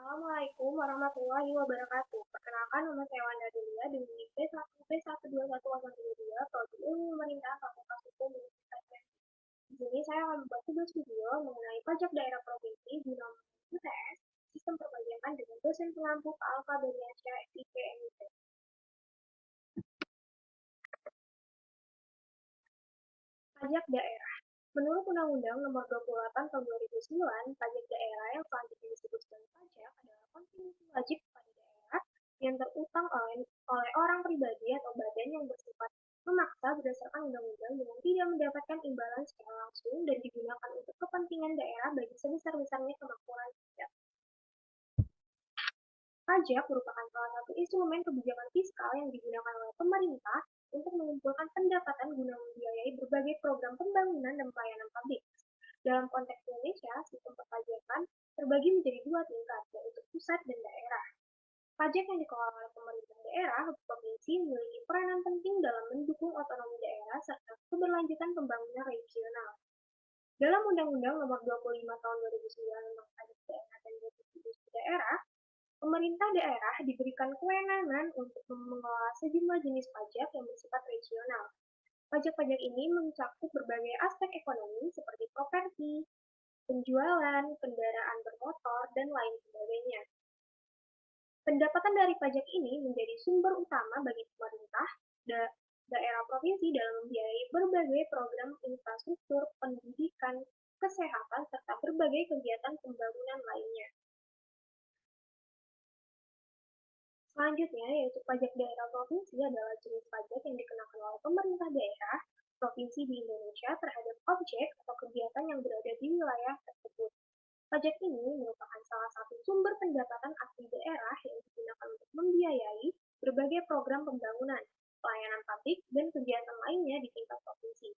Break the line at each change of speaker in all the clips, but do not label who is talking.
Assalamualaikum warahmatullahi wabarakatuh. Perkenalkan, nama saya Wanda Delia dengan NIK B1B12102 Prodi Ilmu Pemerintah Fakultas Hukum Universitas Trisakti. Di sini saya akan membuat tugas video mengenai pajak daerah provinsi guna memenuhi UTS sistem perpajakan dengan dosen pengampu Pak Alfa Beniasyah IPMIP. Pajak daerah. Menurut Undang-Undang Nomor 28 Tahun 2009, pajak daerah yang selanjutnya disebut sebagai pajak adalah kontribusi wajib pada daerah yang terutang oleh orang pribadi atau badan yang bersifat memaksa berdasarkan undang-undang dengan tidak mendapatkan imbalan secara langsung dan digunakan untuk kepentingan daerah bagi sebesar-besarnya kemakmuran rakyat. Pajak merupakan salah satu instrumen kebijakan fiskal yang digunakan oleh pemerintah untuk mengumpulkan pendapatan guna membiayai berbagai program pembangunan dan pelayanan publik. Dalam konteks Indonesia, sistem perpajakan terbagi menjadi dua tingkat, yaitu pusat dan daerah. Pajak yang dikelola oleh pemerintah daerah atau provinsi memiliki peranan penting dalam mendukung otonomi daerah serta keberlanjutan pembangunan regional. Dalam Undang-Undang Nomor 25 Tahun 2009 tentang pajak daerah dan retribusi daerah, pemerintah daerah diberikan kewenangan untuk mengelola sejumlah jenis pajak yang bersifat regional. Pajak-pajak ini mencakup berbagai aspek ekonomi seperti properti, penjualan, kendaraan bermotor, dan lain sebagainya. Pendapatan dari pajak ini menjadi sumber utama bagi pemerintah daerah provinsi dalam membiayai berbagai program infrastruktur, pendidikan, kesehatan, serta berbagai kegiatan pembangunan lainnya. Selanjutnya, yaitu pajak daerah provinsi adalah jenis pajak yang dikenakan oleh pemerintah daerah provinsi di Indonesia terhadap objek atau kegiatan yang berada di wilayah tersebut. Pajak ini merupakan salah satu sumber pendapatan asli daerah yang digunakan untuk membiayai berbagai program pembangunan, pelayanan publik, dan kegiatan lainnya di tingkat provinsi.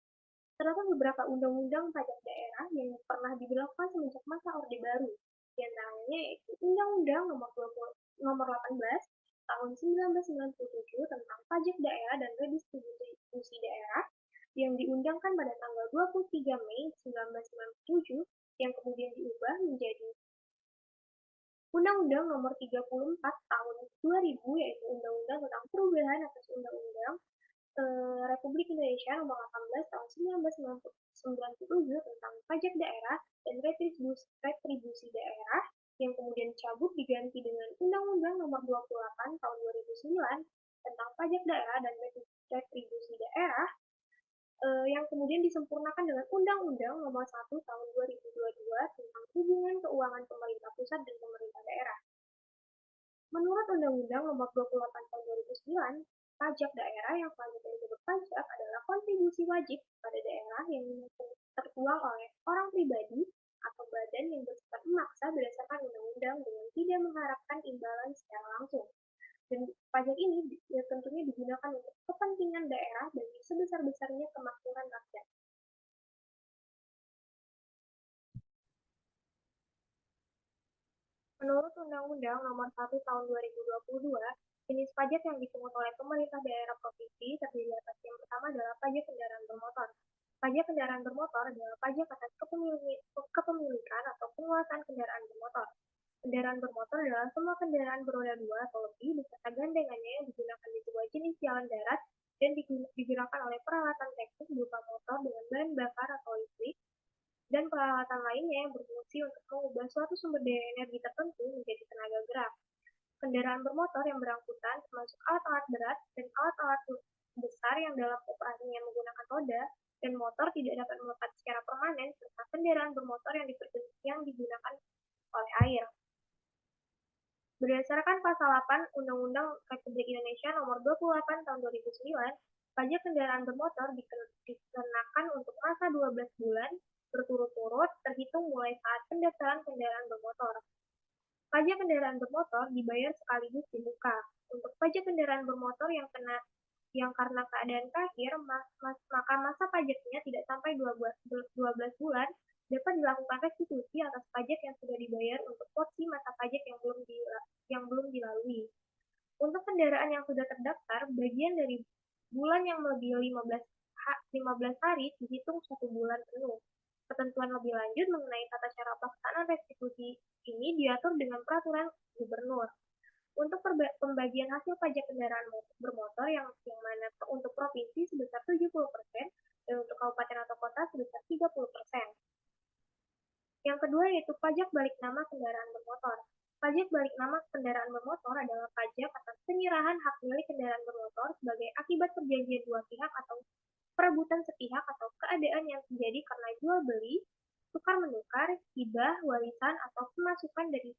Terdapat beberapa undang-undang pajak daerah yang pernah diberlakukan semenjak masa Orde Baru, di antaranya yaitu Undang-Undang Nomor 18 Tahun 1997 tentang Pajak Daerah dan Redistribusi Daerah yang diundangkan pada tanggal 23 Mei 1997 yang kemudian diubah menjadi Undang-Undang Nomor 34 Tahun 2000 yaitu Undang-Undang tentang Perubahan atas Undang-Undang Republik Indonesia Nomor 18 Tahun 1997 tentang Pajak Daerah dan Retribusi Daerah yang kemudian dicabut diganti dengan Undang-Undang Nomor 28 Tahun 2009 tentang Pajak Daerah dan Retribusi Daerah yang kemudian disempurnakan dengan Undang-Undang Nomor 1 Tahun 2022 tentang hubungan keuangan pemerintah pusat dan pemerintah daerah. Menurut Undang-Undang Nomor 28 Tahun 2009, pajak daerah yang selanjutnya disebut pajak adalah kontribusi wajib pada daerah yang tertuang oleh orang pribadi atau badan yang bersifat memaksa berdasarkan undang-undang dengan tidak mengharapkan imbalan secara langsung. Dan pajak ini tentunya digunakan untuk kepentingan daerah bagi sebesar-besarnya kemakmuran rakyat. Menurut Undang-Undang Nomor 1 Tahun 2022, jenis pajak yang dipungut oleh pemerintah daerah provinsi terdiri atas yang pertama adalah pajak kendaraan bermotor. Pajak kendaraan bermotor adalah pajak atas kepemilikan atau penguasaan kendaraan bermotor. Kendaraan bermotor adalah semua kendaraan beroda dua atau lebih beserta gandengannya yang digunakan di sebuah jenis jalan darat dan digerakkan oleh peralatan teknis berupa motor dengan bahan bakar atau listrik dan peralatan lainnya yang berfungsi untuk mengubah suatu sumber daya energi tertentu menjadi tenaga gerak. Kendaraan bermotor yang berangkutan termasuk alat-alat berat dan alat-alat besar yang dalam operasinya menggunakan roda dan motor tidak dapat melekat secara permanen serta kendaraan bermotor yang digunakan oleh air. Berdasarkan Pasal 8 Undang-Undang Republik Indonesia Nomor 28 Tahun 2009, pajak kendaraan bermotor dikenakan untuk masa 12 bulan berturut-turut terhitung mulai saat pendaftaran kendaraan bermotor. Pajak kendaraan bermotor dibayar sekaligus di muka. Untuk pajak kendaraan bermotor yang karena keadaan terakhir, maka masa pajaknya tidak sampai 12 bulan, dapat dilakukan restitusi atas pajak yang sudah dibayar untuk porsi masa pajak yang belum dilalui. Untuk kendaraan yang sudah terdaftar, bagian dari bulan yang melebihi 15 hari dihitung 1 bulan penuh. Ketentuan lebih lanjut mengenai tata cara pelaksanaan restitusi ini diatur dengan peraturan gubernur. Untuk pembagian hasil pajak kendaraan bermotor yang mana untuk provinsi sebesar 70% dan untuk kabupaten atau kota sebesar 30%. Yang kedua yaitu pajak balik nama kendaraan bermotor. Pajak balik nama kendaraan bermotor adalah pajak atas penyerahan hak milik kendaraan bermotor sebagai akibat perjanjian dua pihak atau perebutan sepihak atau keadaan yang terjadi karena jual beli, tukar menukar, hibah, warisan atau pemasukan dari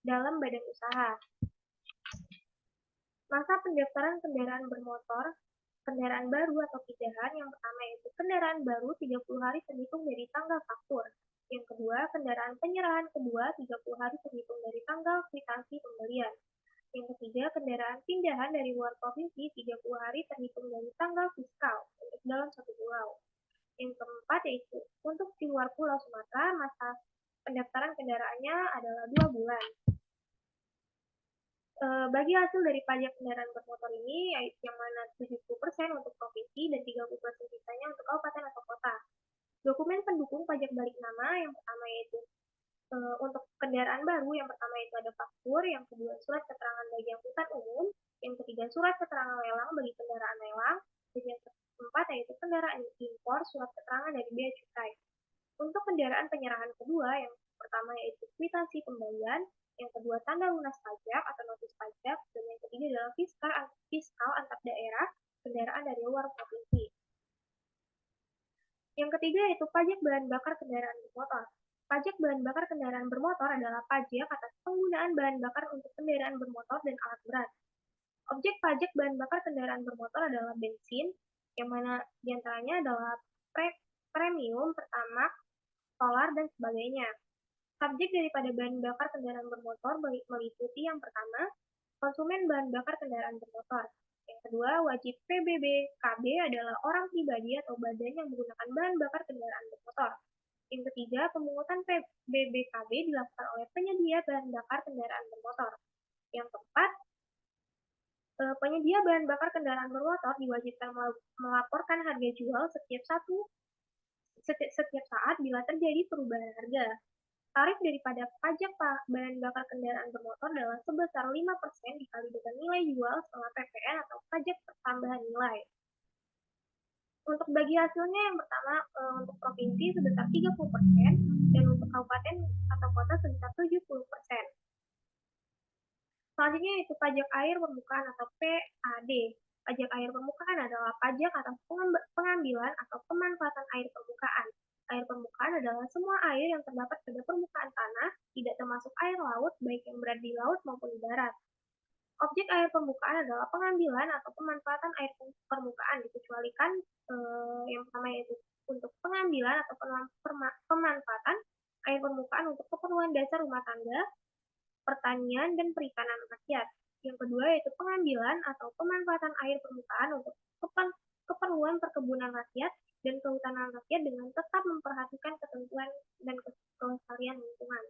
dalam badan usaha. Masa pendaftaran kendaraan bermotor, kendaraan baru atau pindahan yang pertama yaitu kendaraan baru 30 hari terhitung dari tanggal faktur. Yang kedua, kendaraan penyerahan kedua 30 hari terhitung dari tanggal kwitansi pembelian. Yang ketiga, kendaraan pindahan dari luar provinsi 30 hari terhitung dari tanggal fiskal untuk dalam satu pulau. Yang keempat yaitu untuk di luar Pulau Sumatera, masa pendaftaran kendaraannya adalah 2 bulan. Bagi hasil dari pajak kendaraan bermotor ini, yaitu yang mana 70% untuk provinsi dan 30% sisanya untuk kabupaten atau kota. Dokumen pendukung pajak balik nama yang pertama yaitu untuk kendaraan baru, yang pertama itu ada faktur, yang kedua surat keterangan bagi angkutan umum, yang ketiga surat keterangan lelang bagi kendaraan lelang, dan yang keempat yaitu kendaraan impor, surat keterangan dari bea cukai. Untuk kendaraan penyerahan kedua, yang pertama yaitu kwitansi pembelian, yang kedua tanda lunas pajak atau notis pajak, dan yang ketiga adalah fiskal antar daerah kendaraan dari luar provinsi. Yang ketiga yaitu pajak bahan bakar kendaraan bermotor. Pajak bahan bakar kendaraan bermotor adalah pajak atas penggunaan bahan bakar untuk kendaraan bermotor dan alat berat. Objek pajak bahan bakar kendaraan bermotor adalah bensin, yang mana diantaranya adalah premium, pertamax, solar, dan sebagainya. Subjek daripada bahan bakar kendaraan bermotor meliputi yang pertama, konsumen bahan bakar kendaraan bermotor. Yang kedua, wajib PBBKB adalah orang pribadi atau badan yang menggunakan bahan bakar kendaraan bermotor. Yang ketiga, pemungutan PBBKB dilakukan oleh penyedia bahan bakar kendaraan bermotor. Yang keempat, penyedia bahan bakar kendaraan bermotor diwajibkan melaporkan harga jual setiap saat bila terjadi perubahan harga. Tarif daripada pajak bahan bakar kendaraan bermotor adalah sebesar 5% dikali dengan nilai jual setelah PPN atau pajak pertambahan nilai. Untuk bagi hasilnya yang pertama untuk provinsi sebesar 30% dan untuk kabupaten atau kota sebesar 70%. Selanjutnya yaitu pajak air permukaan atau PAD. Pajak air permukaan adalah pajak atas pengambilan atau pemanfaatan air permukaan. Air permukaan adalah semua air yang terdapat pada permukaan tanah, tidak termasuk air laut, baik yang berada di laut maupun di darat. Objek air permukaan adalah pengambilan atau pemanfaatan air permukaan, dikecualikan yang pertama yaitu untuk pengambilan atau pemanfaatan air permukaan untuk keperluan dasar rumah tangga, pertanian, dan perikanan rakyat. Yang kedua yaitu pengambilan atau pemanfaatan air permukaan untuk keperluan perkebunan rakyat dan kehutanan rakyat dengan tetap memperhatikan ketentuan dan kelestarian lingkungan.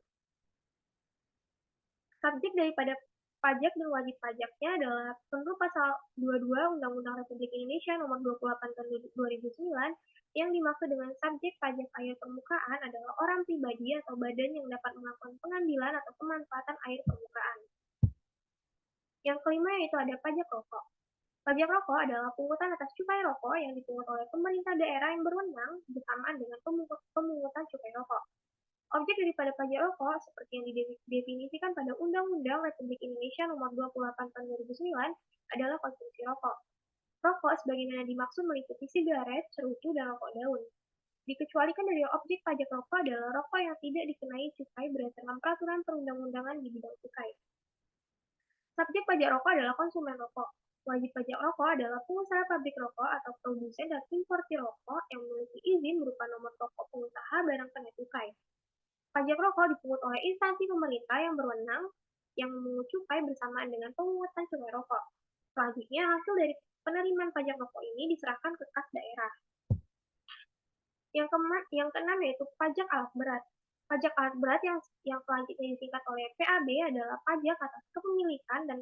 Subjek daripada pajak dan wajib pajaknya adalah tentu pasal 22 Undang-Undang Republik Indonesia nomor 28 tahun 2009 yang dimaksud dengan subjek pajak air permukaan adalah orang pribadi atau badan yang dapat melakukan pengambilan atau pemanfaatan air permukaan. Yang kelima yaitu ada pajak rokok. Pajak rokok adalah pungutan atas cukai rokok yang dipungut oleh pemerintah daerah yang berwenang bersamaan dengan pemungutan cukai rokok. Objek daripada pajak rokok seperti yang didefinisikan pada Undang-Undang Republik Indonesia nomor 28 tahun 2009 adalah konsumsi rokok. Rokok sebagaimana dimaksud meliputi sigaret, cerutu, dan rokok daun. Dikecualikan dari objek pajak rokok adalah rokok yang tidak dikenai cukai berdasarkan peraturan perundang-undangan di bidang cukai. Subjek pajak rokok adalah konsumen rokok. Wajib pajak rokok adalah pengusaha pabrik rokok atau produsen dan importir rokok yang memiliki izin berupa nomor pokok pengusaha barang kena cukai. Pajak rokok dipungut oleh instansi pemerintah yang berwenang yang memungut cukai bersamaan dengan pemungutan cukai rokok. Selanjutnya, hasil dari penerimaan pajak rokok ini diserahkan ke kas daerah. Yang keenam yaitu pajak alat berat. Pajak alat berat yang selanjutnya disingkat oleh PAB adalah pajak atas kepemilikan dan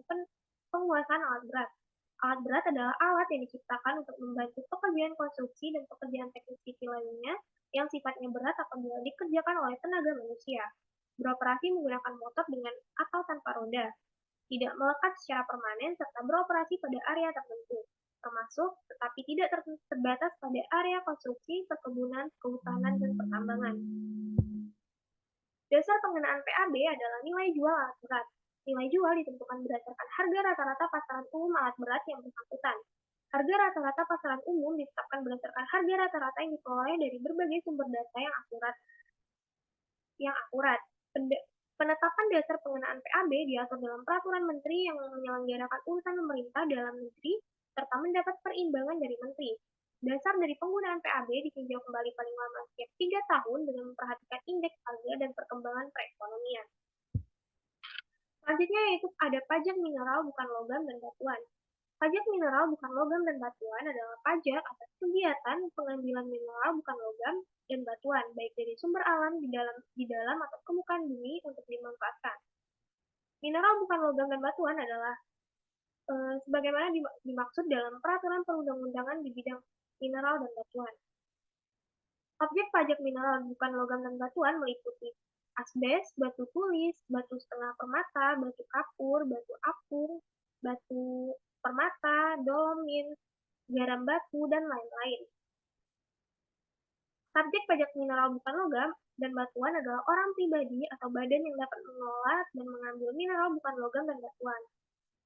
penguasaan alat berat. Alat berat adalah alat yang diciptakan untuk membantu pekerjaan konstruksi dan pekerjaan teknis sipil lainnya yang sifatnya berat apabila dikerjakan oleh tenaga manusia, beroperasi menggunakan motor dengan atau tanpa roda, tidak melekat secara permanen, serta beroperasi pada area tertentu, termasuk tetapi tidak terbatas pada area konstruksi, perkebunan, kehutanan, dan pertambangan. Dasar pengenaan PAB adalah nilai jual alat berat. Nilai jual ditentukan berdasarkan harga rata-rata pasaran umum alat berat yang bersangkutan. Harga rata-rata pasaran umum ditetapkan berdasarkan harga rata-rata yang diperoleh dari berbagai sumber data yang akurat. Penetapan dasar pengenaan PAB diatur dalam peraturan menteri yang menyelenggarakan urusan pemerintah dalam negeri serta mendapat perimbangan dari menteri. Dasar dari penggunaan PAB ditinjau kembali paling lama setiap 3 tahun dengan memperhatikan indeks harga dan perkembangan perekonomian. Selanjutnya yaitu ada pajak mineral bukan logam dan batuan. Pajak mineral bukan logam dan batuan adalah pajak atas kegiatan pengambilan mineral bukan logam dan batuan, baik dari sumber alam di dalam atau permukaan bumi untuk dimanfaatkan. Mineral bukan logam dan batuan adalah sebagaimana dimaksud dalam peraturan perundang-undangan di bidang mineral dan batuan. Objek pajak mineral bukan logam dan batuan meliputi asbes, batu tulis, batu setengah permata, batu kapur, batu apung, batu permata, dolomit, garam batu, dan lain-lain. Subjek pajak mineral bukan logam dan batuan adalah orang pribadi atau badan yang dapat mengelola dan mengambil mineral bukan logam dan batuan.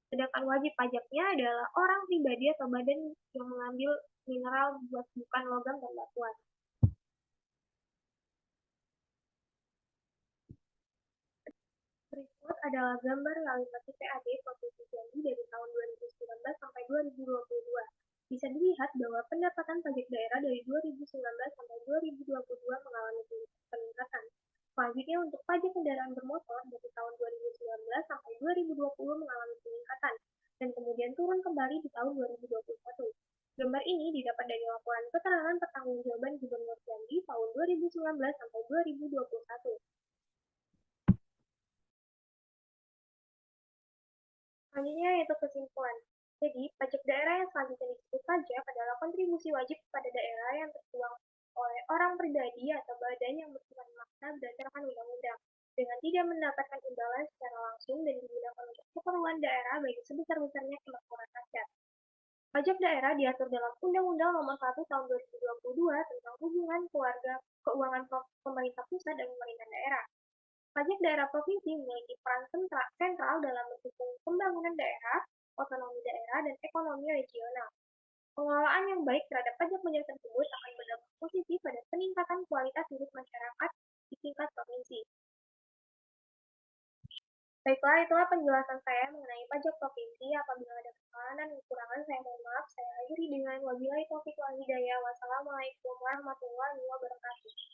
Sedangkan wajib pajaknya adalah orang pribadi atau badan yang mengambil mineral bukan logam dan batuan. Berikut adalah gambar realisasi PAB Provinsi Jambi dari tahun 2019 sampai 2022. Bisa dilihat bahwa pendapatan pajak daerah dari 2019 sampai 2022 mengalami peningkatan. Selanjutnya untuk pajak kendaraan bermotor dari tahun 2019 sampai 2020 mengalami peningkatan dan kemudian turun kembali di tahun 2021. Gambar ini didapat dari laporan keterangan pertanggungjawaban Gubernur Jambi tahun 2019 sampai 2021. Selanjutnya yaitu kesimpulan. Jadi, pajak daerah yang selanjutnya disebut pajak adalah kontribusi wajib kepada daerah yang tertuang oleh orang pribadi atau badan yang bersifat makna berdasarkan undang-undang, dengan tidak mendapatkan imbalan secara langsung dan digunakan untuk keperluan daerah bagi sebesar-besarnya kemakmuran rakyat. Pajak daerah diatur dalam Undang-Undang Nomor 1 Tahun 2022 tentang hubungan keluarga, keuangan pemerintah pusat dan pemerintah daerah. Pajak daerah provinsi memiliki peran sentral dalam mendukung pembangunan daerah, otonomi daerah, dan ekonomi regional. Pengelolaan yang baik terhadap pajak-pajak tersebut akan berdampak positif pada peningkatan kualitas hidup masyarakat di tingkat provinsi. Baiklah, itulah penjelasan saya mengenai pajak provinsi. Apabila ada kesalahan dan kekurangan, saya mohon maaf. Saya akhiri dengan wabillahi taufiq wal hidayah. Wassalamualaikum warahmatullahi wabarakatuh.